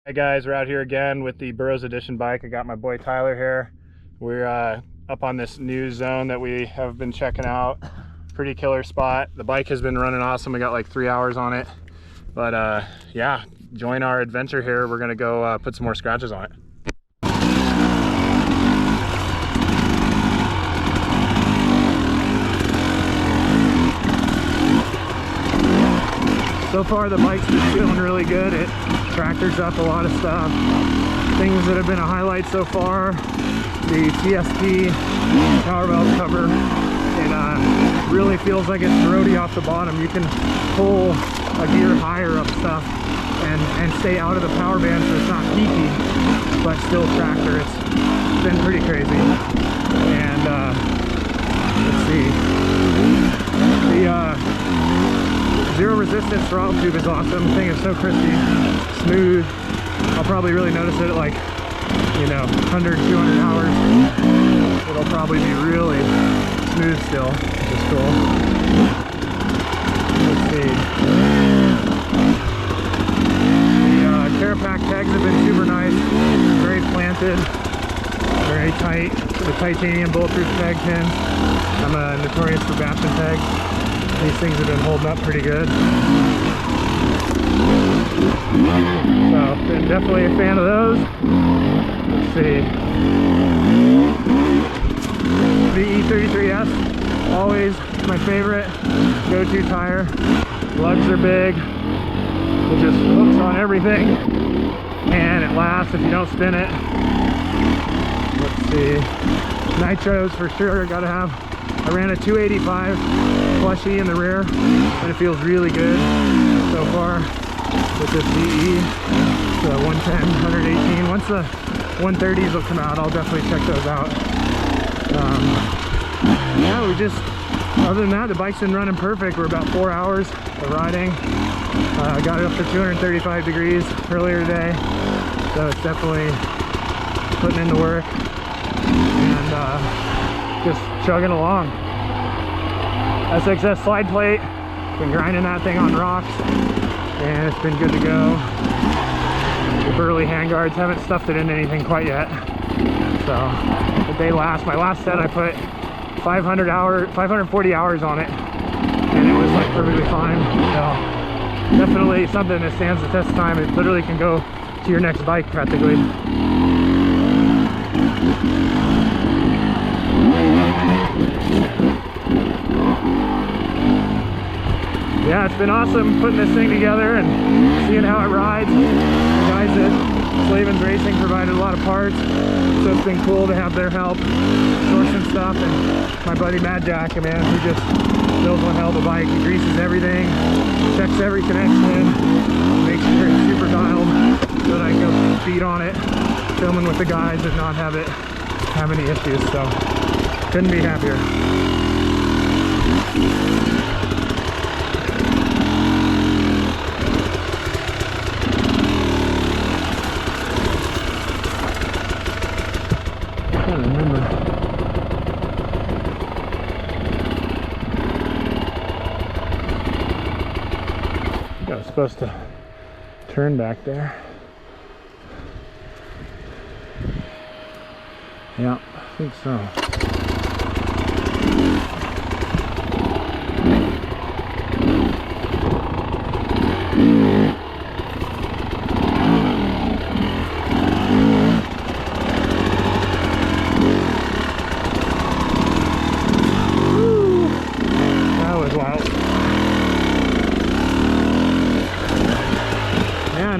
Hey guys, we're out here again with the Burros Edition bike. I got my boy Tyler here. We're up on this new zone that we have been checking out. Pretty killer spot. The bike has been running awesome. We got like 3 hours on it. But yeah, join our adventure here. We're gonna go put some more scratches on it. So far the bike's been feeling really good. It tractors up a lot of stuff. Things that have been a highlight so far, the TSP power valve cover. It really feels like it's roady off the bottom. You can pull a gear higher up stuff and stay out of the power band so it's not peaky, but still tractor. It's been pretty crazy. And let's see. The zero resistance throttle tube is awesome. The thing is so crispy, smooth. I'll probably really notice it at like, you know, 100, 200 hours. It'll probably be really smooth still, which is cool. Let's see. The Carapac pegs have been super nice. Very planted, very tight. The titanium bulletproof peg pin. I'm notorious for Bastion pegs. These things have been holding up pretty good. So, been definitely a fan of those. Let's see. The E33S, always my favorite go-to tire. Lugs are big. It just hooks on everything. And it lasts if you don't spin it. Let's see. Nitros for sure, gotta have. I ran a 285 plushie in the rear, and it feels really good so far with this DE. The 110, 118. Once the 130s will come out, I'll definitely check those out. Yeah, other than that, the bike's been running perfect. We're about 4 hours of riding. Got it up to 235 degrees earlier today, so it's definitely putting in the work and just chugging along. SXS slide plate, been grinding that thing on rocks, and it's been good to go. The Burley handguards, haven't stuffed it into anything quite yet, so but they last. My last set I put 540 hours on it, and it was like perfectly fine. So definitely something that stands the test of time. It literally can go to your next bike practically. Yeah, it's been awesome putting this thing together and seeing how it rides. The guys at Slavens Racing provided a lot of parts, so it's been cool to have their help sourcing stuff. And my buddy Mad Jack, man, who just builds one hell of a bike. He greases everything, checks every connection, makes sure it's super dialed so that I can go speed on it, filming with the guys and not have any issues. So couldn't be happier. I was supposed to turn back there. Yeah, I think so.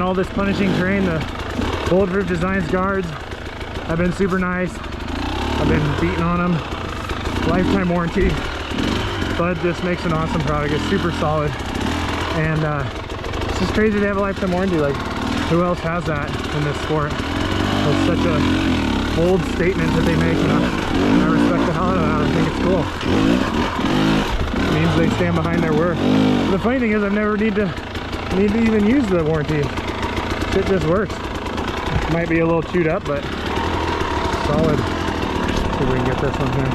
All this punishing terrain, the bulletproof designs guards have been super nice. I've been beating on them. Lifetime warranty. Bud just makes an awesome product. It's super solid, and it's just crazy to have a lifetime warranty. Like, who else has that in this sport? It's such a bold statement that they make, and I respect the hell out of that. I think it's cool. It means they stand behind their work. But the funny thing is, I've never need to even use the warranty. It just works. Might be a little chewed up, but solid. See if we can get this one here.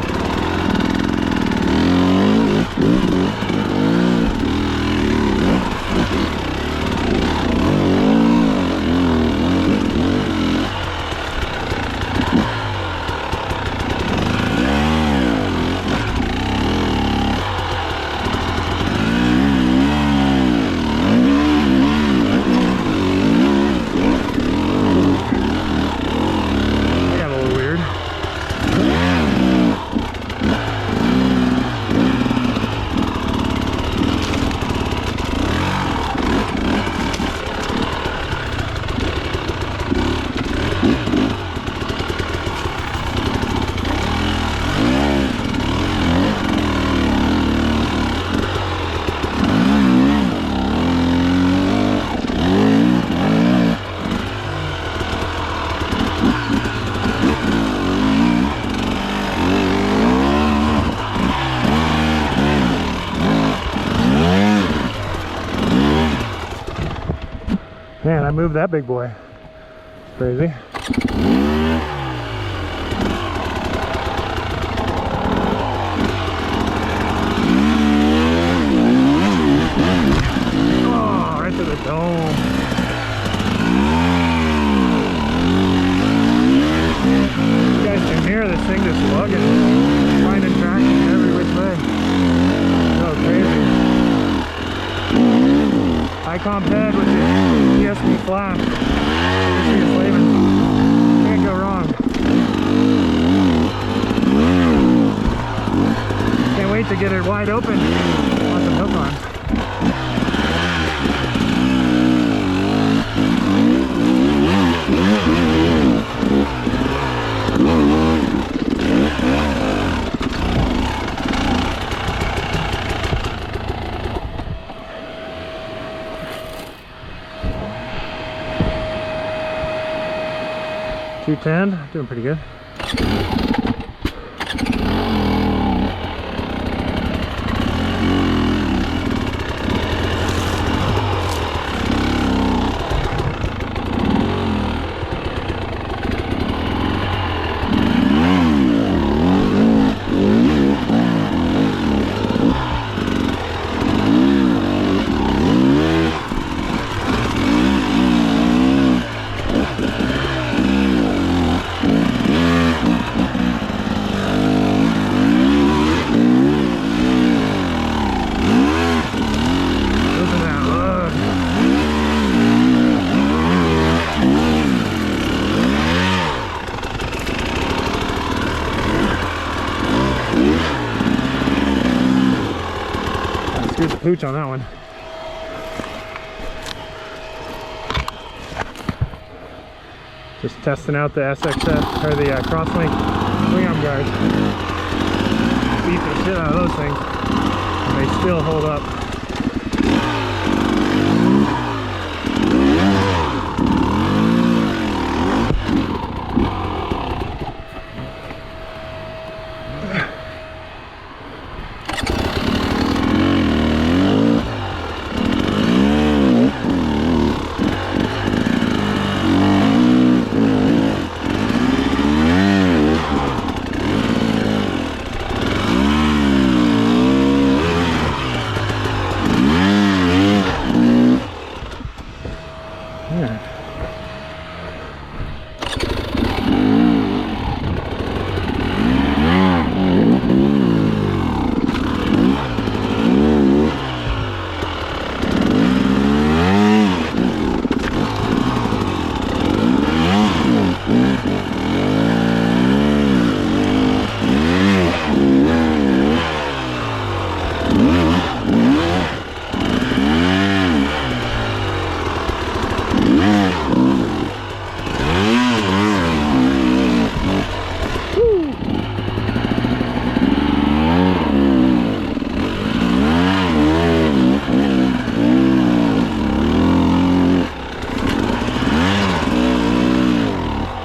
Man, I moved that big boy. Crazy. Oh, right to the dome. You guys can hear this thing just lugging, finding traction every which way. Oh, crazy. Icon head with the ESP flash. This is slaving. Can't go wrong. Can't wait to get it wide open on some hook on. $210, doing pretty good. Here's the pooch on that one. Just testing out the SXF or the crosslink swing arm guards. Beat the shit out of those things, and they still hold up.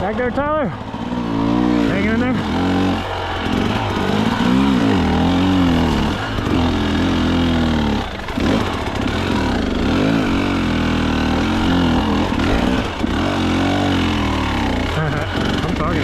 Back there, Tyler. Hanging in there. I'm talking.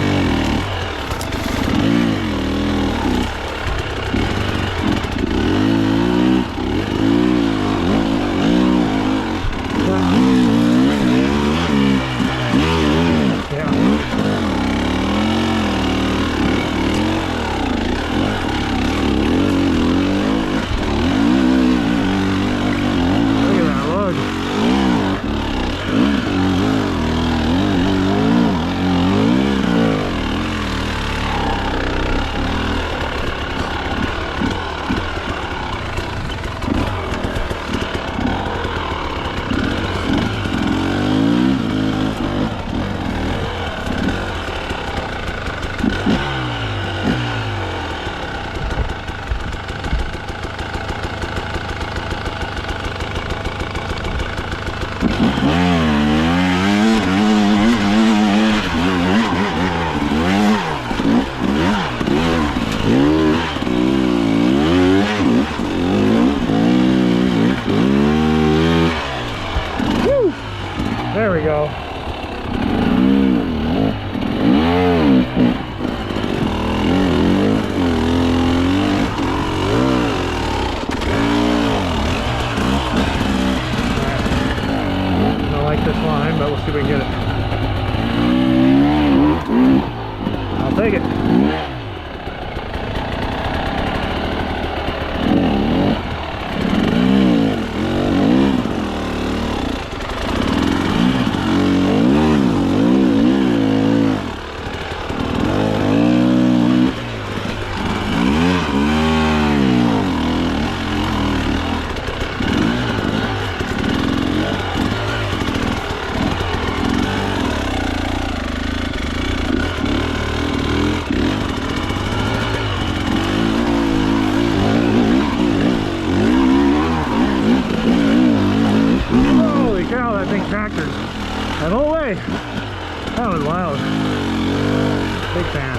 get it. I'll take it. That whole way. That was wild. Big fan.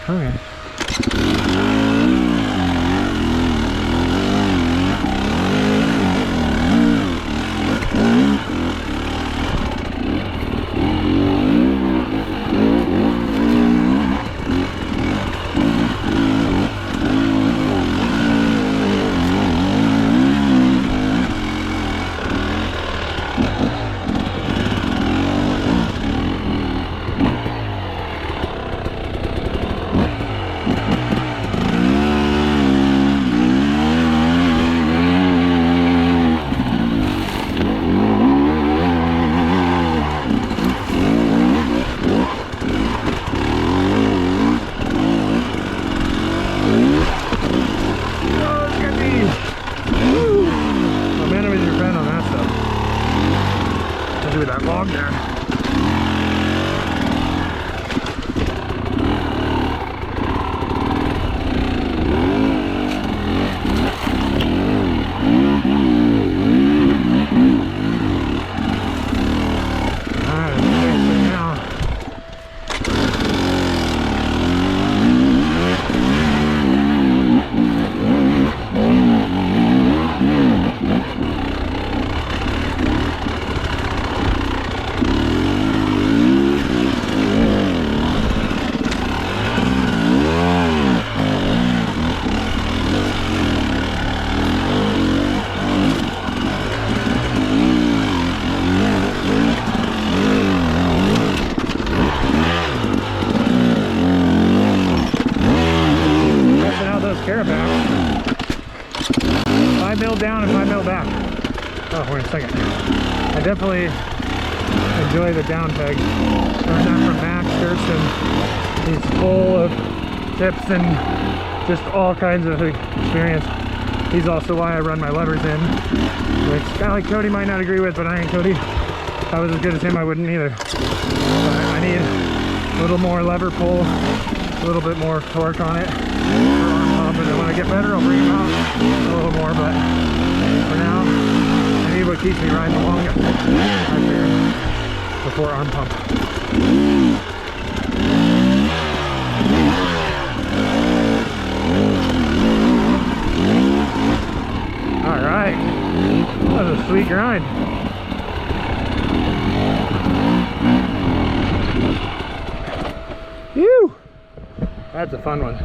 Okay. With that log there. Caravan. 5 mil down and 5 mil back. Oh, wait a second. I definitely enjoy the down peg. Learned that from Max Dirksen. He's full of tips and just all kinds of experience. He's also why I run my levers in, which kind of like Cody might not agree with, but I ain't Cody. If I was as good as him, I wouldn't either. But I need a little more lever pull, a little bit more torque on it. And then when I get better, I'll bring them out a little more, but for now, I need what keeps me riding the longest right here before arm pump. All right, that was a sweet grind. Whew, that's a fun one.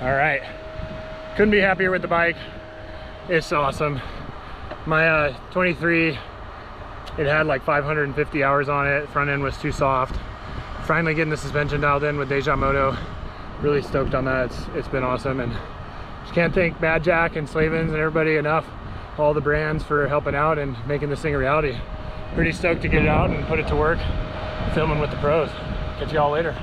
All right, couldn't be happier with the bike. It's awesome. My 23, it had like 550 hours on it. Front end was too soft. Finally getting the suspension dialed in with Deja Moto. Really stoked on that. It's been awesome, and just can't thank Bad Jack and Slavens and everybody enough, all the brands, for helping out and making this thing a reality. Pretty stoked to get it out and put it to work, filming with the pros. Catch you all later.